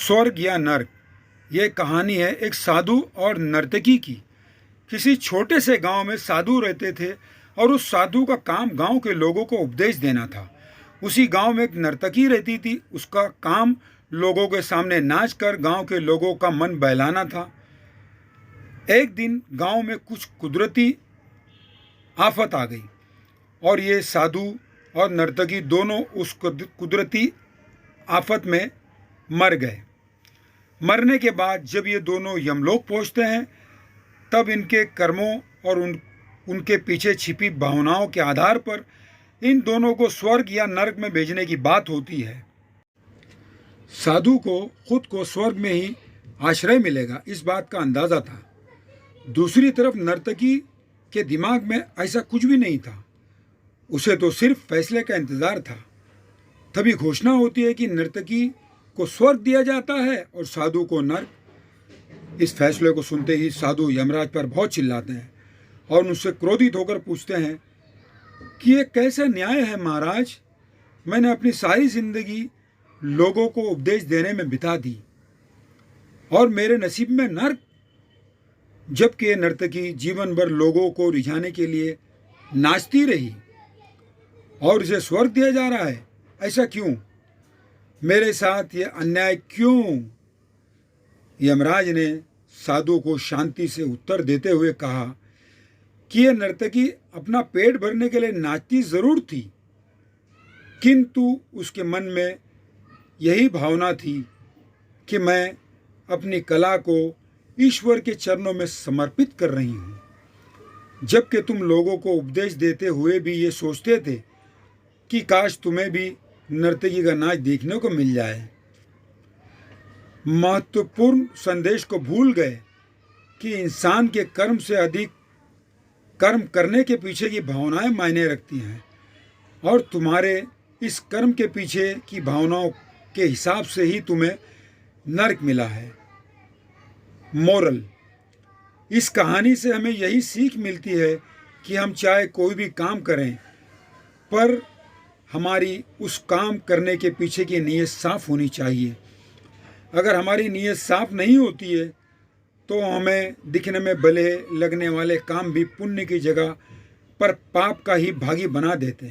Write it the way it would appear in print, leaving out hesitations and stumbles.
स्वर्ग या नर्क, ये कहानी है एक साधु और नर्तकी की। किसी छोटे से गांव में साधु रहते थे और उस साधु का काम गांव के लोगों को उपदेश देना था। उसी गांव में एक नर्तकी रहती थी। उसका काम लोगों के सामने नाच कर गांव के लोगों का मन बहलाना था। एक दिन गांव में कुछ कुदरती आफत आ गई और ये साधु और नर्तकी दोनों उस कुदरती आफत में मर गए। मरने के बाद जब ये दोनों यमलोक पहुंचते हैं तब इनके कर्मों और उनके पीछे छिपी भावनाओं के आधार पर इन दोनों को स्वर्ग या नरक में भेजने की बात होती है। साधु को खुद को स्वर्ग में ही आश्रय मिलेगा, इस बात का अंदाजा था। दूसरी तरफ नर्तकी के दिमाग में ऐसा कुछ भी नहीं था। उसे तो सिर्फ फैसले का इंतजार था। तभी घोषणा होती है कि नर्तकी को स्वर्ग दिया जाता है और साधु को नर्क। इस फैसले को सुनते ही साधु यमराज पर बहुत चिल्लाते हैं और उनसे क्रोधित होकर पूछते हैं कि ये कैसा न्याय है महाराज। मैंने अपनी सारी जिंदगी लोगों को उपदेश देने में बिता दी और मेरे नसीब में नर्क, जबकि ये नर्तकी जीवन भर लोगों को रिझाने के लिए नाचती रही और इसे स्वर्ग दिया जा रहा है। ऐसा क्यों? मेरे साथ ये अन्याय क्यों? यमराज ने साधु को शांति से उत्तर देते हुए कहा कि यह नर्तकी अपना पेट भरने के लिए नाचती जरूर थी, किंतु उसके मन में यही भावना थी कि मैं अपनी कला को ईश्वर के चरणों में समर्पित कर रही हूँ। जबकि तुम लोगों को उपदेश देते हुए भी ये सोचते थे कि काश तुम्हें भी नर्तकी का नाच देखने को मिल जाए। महत्वपूर्ण संदेश को भूल गए कि इंसान के कर्म से अधिक कर्म करने के पीछे की भावनाएं मायने रखती हैं और तुम्हारे इस कर्म के पीछे की भावनाओं के हिसाब से ही तुम्हें नर्क मिला है। मोरल, इस कहानी से हमें यही सीख मिलती है कि हम चाहे कोई भी काम करें, पर हमारी उस काम करने के पीछे की नीयत साफ होनी चाहिए। अगर हमारी नीयत साफ नहीं होती है तो हमें दिखने में भले लगने वाले काम भी पुण्य की जगह पर पाप का ही भागी बना देते हैं।